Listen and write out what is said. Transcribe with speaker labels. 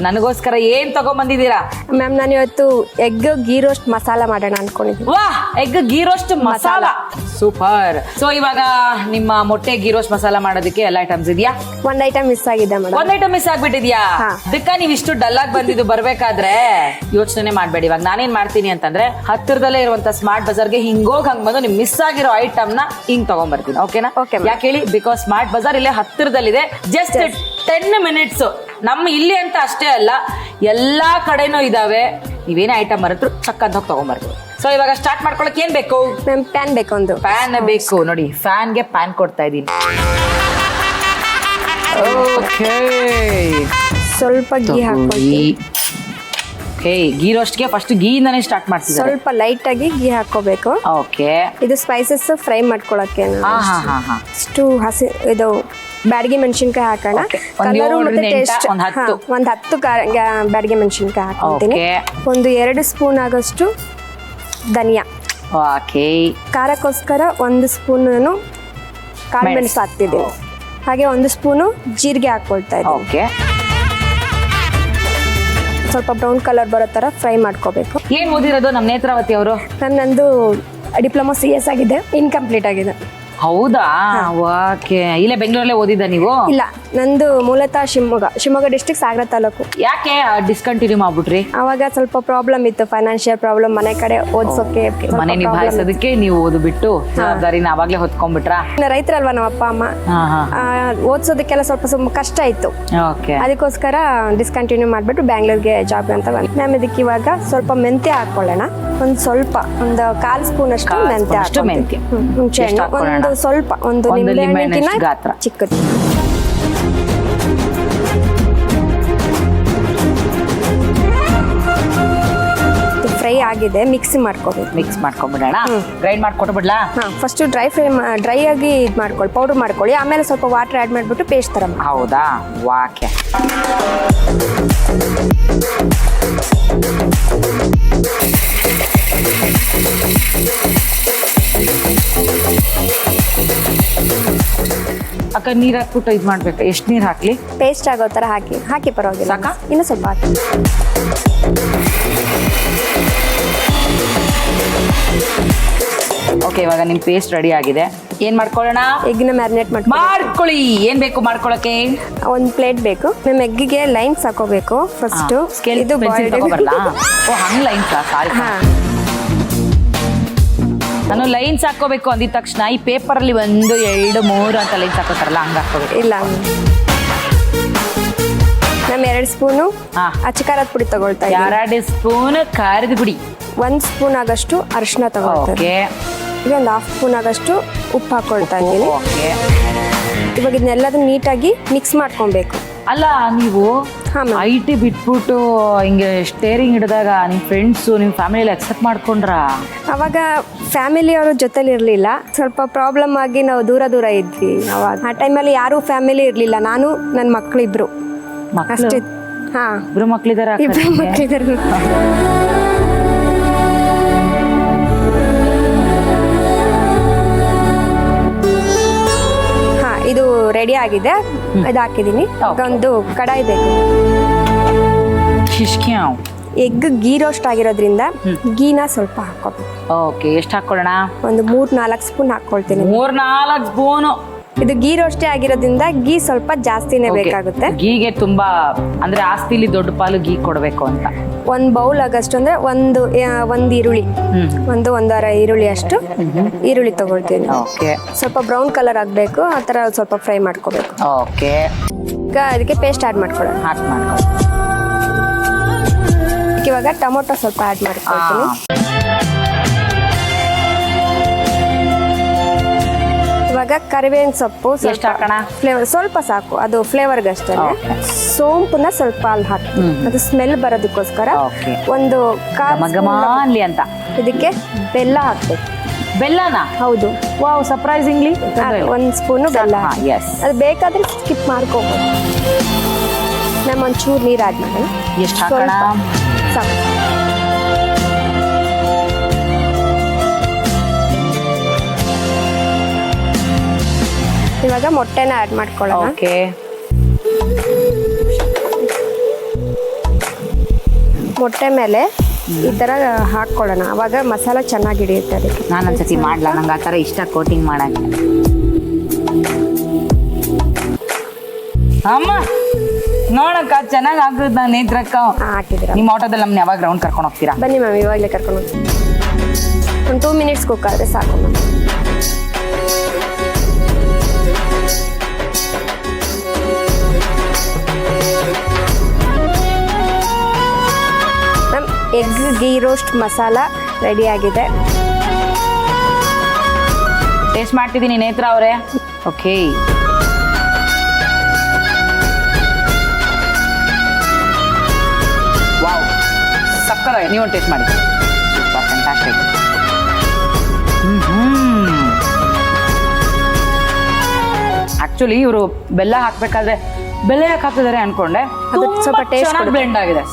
Speaker 1: ನನಗೋಸ್ಕರ ಏನ್ ತಗೊಂಡ್ಬಂದಿದ್ದೀರಾ?
Speaker 2: ಮ್ಯಾಮ್ ನಾನು ಇವತ್ತು ಎಗ್ ಗೀ ರೋಸ್ಟ್ ಮಸಾಲ ಮಾಡೋಣ ಅನ್ಕೊಂಡಿದ್ದೀನಿ.
Speaker 1: ವಾ, egg ghee roast masala super. So ಇವಾಗ ನಿಮ್ಮ ಮೊಟ್ಟೆ ಗೀ ರೋಸ್ಟ್ ಮಸಾಲ ಮಾಡೋದಕ್ಕೆ ಎಲ್ಲ ಐಟಮ್ಸ್ ಇದೆಯಾ?
Speaker 2: ಒಂದ್ ಐಟಮ್ ಮಿಸ್ ಆಗಿದೆ ಮೇಡಮ್.
Speaker 1: ಒಂದ್ ಐಟಮ್ ಮಿಸ್ ಆಗ್ಬಿಟ್ಟಿದ್ಯಾ?
Speaker 2: ಹಾ.
Speaker 1: ಅದಕ್ಕ ನೀವ್ ಇಷ್ಟು ಡಲ್ ಆಗಿ ಬಂದಿದ್ದು ಬರ್ಬೇಕಾದ್ರೆ ಯೋಚನೆ ಮಾಡ್ಬೇಡಿ. ಇವಾಗ ನಾನೇನ್ ಮಾಡ್ತೀನಿ ಅಂತಂದ್ರೆ ಹತ್ತಿರದಲ್ಲೇ ಇರುವಂತ ಸ್ಮಾರ್ಟ್ ಬಜಾರ್ಗೆ ಹಿಂಗೋಗ್ ಹಂಗ್ ಬಂದು ನಿಮ್ ಮಿಸ್ ಆಗಿರೋ ಐಟಮ್ ನ ಹಿಂಗ್ ತಗೊಂಡ್ಬರ್ತೀನಿ. ಓಕೆನಾ?
Speaker 2: Okay, ma'am.
Speaker 1: ಯಾಕೆ ಹೇಳಿ? ಬಿಕಾಸ್ ಸ್ಮಾರ್ಟ್ ಬಜಾರ್ ಇಲ್ಲೇ ಹತ್ತಿರದಲ್ಲಿದೆ. Just 10 minutes. ನಮ್ಮ ಇಲ್ಲಿ ಅಂತ ಅಷ್ಟೇ ಅಲ್ಲ, ಎಲ್ಲಾ ಕಡೆನೂ ಇದಾವೆ. ನೀವೇನೇ ಐಟಮ್ ಬರತ್ರು ಚಕ್ ಅಂತ ಹೋಗಿ ತಗೊಂಡ್ಬರ್ತೀವಿ. ಸೊ ಇವಾಗ ಸ್ಟಾರ್ಟ್ ಮಾಡ್ಕೊಳಕ್ ಏನ್ ಬೇಕು?
Speaker 2: ಮ್ಯಾಮ್ ಪ್ಯಾನ್ ಬೇಕು ಒಂದು.
Speaker 1: ಪ್ಯಾನ್ ಬೇಕು. ನೋಡಿ, ಫ್ಯಾನ್ಗೆ ಪ್ಯಾನ್ ಕೊಡ್ತಾ ಇದೀನಿ. ಓಕೆ,
Speaker 2: ಸ್ವಲ್ಪ ಗೀ ಹಾಕೊಳ್ಳಿ.
Speaker 1: ಗೀ ರೋಸ್ಟ್ಗೆ ಫಸ್ಟ್ ಗೀಯಿಂದಾನೇ ಸ್ಟಾರ್ಟ್ ಮಾಡ್ತಿದ್ದಾರೆ.
Speaker 2: ಸ್ವಲ್ಪ ಲೈಟ್ ಆಗಿ ಗೀ ಹಾಕೋಬೇಕು.
Speaker 1: ಓಕೆ,
Speaker 2: ಇದು ಸ್ಪೈಸಸ್ ಫ್ರೈ ಮಾಡ್ಕೊಳಕ್ಕೆ ಅಷ್ಟು ಹಸಿ ಇದು ಬ್ಯಾಡಗಿ ಮೆಣಸಿನ್ಕಾಯಿ ಹಾಕೋಣ.
Speaker 1: Okay.
Speaker 2: ಕಲರು
Speaker 1: ಒಂದ್
Speaker 2: ಮತ್ತೆ
Speaker 1: ಏಳರಿಂದ
Speaker 2: ಟೇಸ್ಟ್
Speaker 1: ಒಂದ್ 10.
Speaker 2: ಒಂದ್ 10 ಬ್ಯಾಡಗಿ ಮೆಣಸಿನ್ಕಾಯಿ ಹಾಕೊತೀನಿ.
Speaker 1: Okay.
Speaker 2: ಒಂದು 2 ಸ್ಪೂನ್ ಆಗೋಷ್ಟು ಧನಿಯಾ.
Speaker 1: ಓಕೆ,
Speaker 2: ಖಾರಕ್ಕೋಸ್ಕರ 1 ಸ್ಪೂನ್ ಕಾಳು ಮೆಣಸು ಹಾಕ್ತಿದ್ದೀನಿ. ಹಾಗೆ 1 ಸ್ಪೂನು ಜೀರಿಗೆ ಹಾಕೊಳ್ತಾ ಇದ್ದೀನಿ.
Speaker 1: ಓಕೆ.
Speaker 2: ಸ್ವಲ್ಪ ಬ್ರೌನ್ ಕಲರ್ ಬರೋ ತರ ಫ್ರೈ ಮಾಡ್ಕೋಬೇಕು.
Speaker 1: ಏನ್ ಓದಿರೋದು ನಮ್ಮ ನೇತ್ರಾವತಿ ಅವರು?
Speaker 2: ಮ್ಯಾಮ್ ನಂದು ಡಿಪ್ಲೊಮಾ CS ಆಗಿದೆ, ಇನ್ಕಂಪ್ಲೀಟ್ ಆಗಿದೆ.
Speaker 1: ಹೌದಾ? ಓಕೆ. ಇಲ್ಲೇ ಬೆಂಗಳೂರಲ್ಲೇ ಓದಿದ್ದ ನೀವು?
Speaker 2: ಇಲ್ಲ, ನಂದು ಮೂಲತಃ ಶಿವಮೊಗ್ಗ ಡಿಸ್ಟ್ರಿಕ್ಟ್ ಸಾಗರ ತಾಲೂಕು.
Speaker 1: ಯಾಕೆ ಡಿಸ್ಕಂಟಿನ್ಯೂ ಮಾಡ್ಬಿಟ್ರಿ?
Speaker 2: ಅವಾಗ ಸ್ವಲ್ಪ ಪ್ರಾಬ್ಲಮ್ ಇತ್ತು, ಫೈನಾನ್ಷಿಯಲ್ ಪ್ರಾಬ್ಲಮ್, ಮನೆ ಕಡೆ ಓದಿಸೋಕೆ.
Speaker 1: ಮನೆ ನಿಭಾಯಿಸೋದಕ್ಕೆ ನೀವು ಓದು ಬಿಟ್ಟು ಜವಾಬ್ದಾರಿನ ಅವಾಗ್ಲೇ ಹೊತ್ಕೊಂಡ್ಬಿಟ್ರಾ?
Speaker 2: ರೈತರಲ್ವಾ ನಮ್ಮ ಅಪ್ಪ ಅಮ್ಮ, ಓದಿಸೋದಕ್ಕೆಲ್ಲ ಸ್ವಲ್ಪ ಕಷ್ಟ ಇತ್ತು.
Speaker 1: ಓಕೆ,
Speaker 2: ಅದಕ್ಕೋಸ್ಕರ ಡಿಸ್ಕಂಟಿನ್ಯೂ ಮಾಡಿಬಿಟ್ಟು ಬ್ಯಾಂಗ್ಳೂರ್ಗೆ ಜಾಬ್ ಅಂತ ಬಂದು. ಮ್ಯಾಮ್ ಇದಕ್ಕೆ ಇವಾಗ ಸ್ವಲ್ಪ ಮೆಂತ್ಯ ಹಾಕೊಳ್ಳೋಣ. ಒಂದು 1/4 ಸ್ಪೂನ್ ಅಷ್ಟು ಮೆಂತ್ಯ ಹಾಕ್ತೀನಿ. ಹುಣಸೆ ಹಣ್ಣು ಸ್ವಲ್ಪ, ಒಂದು ನಿಂಬೆಹಣ್ಣಿನ
Speaker 1: ಗಾತ್ರ
Speaker 2: ಚಿಕ್ಕದು. ಫ್ರೈ ಆಗಿದೆ, ಮಿಕ್ಸಿ ಮಾಡ್ಕೋಬೇಕು.
Speaker 1: ಮಿಕ್ಸ್ ಮಾಡ್ಕೊಂಡ್ಬಿಡೋಣ. ಗ್ರೈಂಡ್ ಮಾಡ್ಕೊಟ್ಬಿಡ್ಲಾ?
Speaker 2: ಫಸ್ಟ್ ಡ್ರೈ ಆಗಿ ಇದು ಮಾಡ್ಕೊಳ್ಳಿ, ಪೌಡರ್ ಮಾಡ್ಕೊಳ್ಳಿ. ಆಮೇಲೆ ಸ್ವಲ್ಪ ವಾಟರ್ ಆ್ಯಡ್ ಮಾಡಿಬಿಟ್ಟು ಪೇಸ್ಟ್ ಥರ ಮಾಡಿ.
Speaker 1: ಹೌದಾ? ವಾಕೆ. ಅಕ್ಕ ನೀರ್ ಹಾಕ್ಬಿಟ್ಟು ಇದು ಮಾಡ್ಬೇಕು. ಎಷ್ಟು ನೀರ್ ಹಾಕ್ಲಿ?
Speaker 2: ಪೇಸ್ಟ್ ಆಗೋ ಥರ ಹಾಕಿ ಪರವಾಗಿಲ್ಲ.
Speaker 1: ಸಾಕಾ?
Speaker 2: ಇನ್ನು ಸ್ವಲ್ಪ ಹಾಕಿ.
Speaker 1: ಓಕೆ, ಇವಾಗ ನಿಮ್ ಪೇಸ್ಟ್ ರೆಡಿ ಆಗಿದೆ. ಏನ್ ಮಾಡ್ಕೊಳ್ಳೋಣ?
Speaker 2: ಎಗ್ನ ಮ್ಯಾರಿನೇಟ್
Speaker 1: ಮಾಡ್ಕೊಳ್ಳಿ. ಏನ್ ಬೇಕು ಮಾಡ್ಕೊಳಕ್ಕೆ?
Speaker 2: ಒಂದು ಪ್ಲೇಟ್ ಬೇಕು. ನಮ್ಮ ಎಗ್ಗಿಗೆ ಲೈನ್ಸ್ ಹಾಕೋಬೇಕು ಫಸ್ಟ್.
Speaker 1: ಇದು ಬರಲ್ಲ? ಓ, ಹಂಗ್ ಲೈನ್ಸ್? ಸಾರಿ, ನಾನು ಲೈನ್ಸ್ ಹಾಕೋಬೇಕು ಅಂದಿದ ತಕ್ಷಣ ಈ ಪೇಪರ್ ಅಲ್ಲಿ 1, 2, 3 ಅಂತ ಲೈನ್ಸ್ ಹಾಕೋತಾರಲ್ಲ, ಹಂಗ ಹಾಕೋಬೇಕು.
Speaker 2: ಇಲ್ಲ, ನಮ್ಮ 2 ಸ್ಪೂನು ಅಚ್ಚಕಾರದ ಪುಡಿ ತಗೊಳ್ತಾ ಇದ್ದೀನಿ.
Speaker 1: 2 ಸ್ಪೂನ್ ಖಾರದ ಪುಡಿ.
Speaker 2: 1 ಸ್ಪೂನ್ ಆಗಷ್ಟು ಅರಿಶಿನ ತಗೊಳ್ತಾರೆ. ಈಗ ಒಂದು 1/2 ಸ್ಪೂನ್ ಆಗಷ್ಟು ಉಪ್ಪು ಹಾಕೊಳ್ತಾ ಇದ್ದೀನಿ. ಇವಾಗ ಇದನ್ನೆಲ್ಲದನ್ನ ನೀಟಾಗಿ ಮಿಕ್ಸ್ ಮಾಡ್ಕೊಬೇಕು.
Speaker 1: ಅಲ್ಲ, ನೀವು IT ಬಿಟ್ಬಿಟ್ಟು ಹಿಂಗೆ ಸ್ಟೇರಿಂಗ್ ಹಿಡಿದಾಗ ನಿಮ್ ಫ್ರೆಂಡ್ಸು ನಿಮ್ ಫ್ಯಾಮಿಲಿ ಅಕ್ಸೆಪ್ಟ್ ಮಾಡ್ಕೊಂಡ್ರ?
Speaker 2: ಅವಾಗ ಫ್ಯಾಮಿಲಿ ಅವ್ರ ಜೊತೆಲಿ ಇರ್ಲಿಲ್ಲ, ಸ್ವಲ್ಪ ಪ್ರಾಬ್ಲಮ್ ಆಗಿ ನಾವು ದೂರ ಇದ್ವಿ. ಅವಾಗ ಆ ಟೈಮಲ್ಲಿ ಯಾರು ಫ್ಯಾಮಿಲಿ ಇರ್ಲಿಲ್ಲ, ನಾನು ನನ್ನ ಮಕ್ಕಳಿಬ್ರು ಅಷ್ಟೇ.
Speaker 1: ಇಬ್ರು ಮಕ್ಳಿದಾರ?
Speaker 2: ಇಬ್ರು ಮಕ್ಕಳಿದ್ದಾರೆ. ಇದು ರೆಡಿ ಆಗಿದೆ, ಇದು ಹಾಕಿದ್ದೀನಿ. ಒಂದು ಕಡಾಯಿ ಬೇಕು. ಎಗ್ ಗೀ ರೋಸ್ಟ್ ಆಗಿರೋದ್ರಿಂದ ಗೀನ ಸ್ವಲ್ಪ ಹಾಕೋಬೇಕು.
Speaker 1: ಓಕೆ, ಎಷ್ಟು ಹಾಕೊಳ್ಳೋಣ?
Speaker 2: ಒಂದು 3-4 ಸ್ಪೂನ್ ಹಾಕೊಳ್ತೀನಿ.
Speaker 1: 3-4 ಸ್ಪೂನು.
Speaker 2: ಇದು ಗೀ ರೋಸ್ಟೇ ಆಗಿರೋದ್ರಿಂದ ಗೀ ಸ್ವಲ್ಪ ಜಾಸ್ತಿನೇ ಬೇಕಾಗುತ್ತೆ.
Speaker 1: ಗೀಗೆ ತುಂಬಾ ಅಂದ್ರೆ ಆಸ್ತಿಲಿ ದೊಡ್ಡ ಪಾಲು ಗೀ ಕೊಡ್ಬೇಕು ಅಂತ.
Speaker 2: 1 ಬೌಲ್ ಆಗಷ್ಟು ಅಂದ್ರೆ ಒಂದು ಈರುಳ್ಳಿ, ಒಂದೂವರೆ ಈರುಳ್ಳಿ ಅಷ್ಟು ಈರುಳ್ಳಿ ತಗೊಳ್ತೀನಿ. ಸ್ವಲ್ಪ ಬ್ರೌನ್ ಕಲರ್ ಆಗ್ಬೇಕು, ಆ ತರ ಸ್ವಲ್ಪ ಫ್ರೈ ಮಾಡ್ಕೋಬೇಕು.
Speaker 1: ಓಕೆ,
Speaker 2: ಈಗ ಅದಕ್ಕೆ ಪೇಸ್ಟ್ ಆಡ್ ಮಾಡ್ಕೊಳ್ಳೋಣ. ಇವಾಗ ಟೊಮೊಟೊ ಸ್ವಲ್ಪ ಆಡ್ ಮಾಡ್ಕೊಳ್ತೀನಿ. ಇವಾಗ ಕರಿಬೇವಿನ ಸೊಪ್ಪು ಫ್ಲೇವರ್ ಸ್ವಲ್ಪ ಸಾಕು, ಅದು ಫ್ಲೇವರ್ಗಷ್ಟೇ. ಸೋಂಪುನ ಸ್ವಲ್ಪ ಅಲ್ಲಿ ಹಾಕ್ತೀನಿ, ಅದು ಸ್ಮೆಲ್ ಬರೋದಕ್ಕೋಸ್ಕರ. ಒಂದು
Speaker 1: ಅಂತ
Speaker 2: ಇದಕ್ಕೆ ಬೆಲ್ಲ ಹಾಕ್ಬೇಕು.
Speaker 1: ಬೆಲ್ಲನ?
Speaker 2: ಹೌದು.
Speaker 1: ವಾವ್, ಸರ್ಪ್ರೈಸಿಂಗ್ಲಿ
Speaker 2: 1 ಸ್ಪೂನು ಬೆಲ್ಲ. ಅದು ಬೇಕಾದ್ರೆ ಸ್ಕಿಪ್ ಮಾಡ್ಕೋಬಹುದು. ನಮ್ಮ ಒಂಚೂರು ನೀರು ಆಡ್ ಮಾಡೋಣ.
Speaker 1: ಎಷ್ಟು ಹಾಕೋಣ?
Speaker 2: ಸಾಕು. ಇವಾಗ ಮೊಟ್ಟೆನ ಆಡ್ ಮಾಡ್ಕೊಳ್ಳೋಣ.
Speaker 1: ಓಕೆ,
Speaker 2: ಮೊಟ್ಟೆ ಮೇಲೆ ಈ ಥರ ಹಾಕ್ಕೊಳ್ಳೋಣ, ಅವಾಗ ಮಸಾಲ ಚೆನ್ನಾಗಿ ಹಿಡಿಯುತ್ತೆ ಅದಕ್ಕೆ.
Speaker 1: ನಾನು ಒಂದ್ಸತಿ ಮಾಡ್ಲಾ, ನಂಗೆ ಆ ಥರ ಇಷ್ಟ ಕೋಟಿಂಗ್ ಮಾಡಕ್ಕೆ. ಅಮ್ಮ ನೋಡಕ್ಕ ಚೆನ್ನಾಗಿ ಆಗ್ತದ ನೇತ್ರಕ್ಕ.
Speaker 2: ಹಾಕಿದ್ದೀರಾ?
Speaker 1: ನಿಮ್ಮ ಆಟೋದಲ್ಲಿ ನಮ್ನ ಯಾವಾಗ ರೌಂಡ್ ಕರ್ಕೊಂಡು ಹೋಗ್ತೀರಾ?
Speaker 2: ಬನ್ನಿ ಮ್ಯಾಮ್, ಇವಾಗಲೇ ಕರ್ಕೊಂಡು ಹೋಗ್ತೀನಿ. ಒಂದು 2 ಮಿನಿಟ್ಸ್ ಕುಕ್ ಆದರೆ ಸಾಕು ma'am. Ma'am, egg ghee roast masala ready ಆಗಿದೆ.
Speaker 1: ಟೇಸ್ಟ್ ಮಾಡ್ತಿದ್ದೀನಿ ನೇತ್ರ ಅವರೇ. ಓಕೆ, ವಾವ್, ಸಕ್ಕತ್ತಾಗಿದೆ. ನೀವು ಟೇಸ್ಟ್ ಮಾಡಿ. Super, fantastic. ಆಕ್ಚುಲಿ ಇವರು ಬೆಲ್ಲ ಹಾಕ್ಬೇಕಾದ್ರೆ ಬೆಲ್ಲ ಯಾಕೆ ಹಾಕಿದ್ದಾರೆ ಅನ್ಕೊಂಡೆ.
Speaker 2: ಅದು ಸ್ವಲ್ಪ taste
Speaker 1: ಚೆನ್ನಾಗಿ
Speaker 2: ಕೊಡುತ್ತೆ.
Speaker 1: ಬ್ಲೆಂಡ್ ಆಗಿದೆ,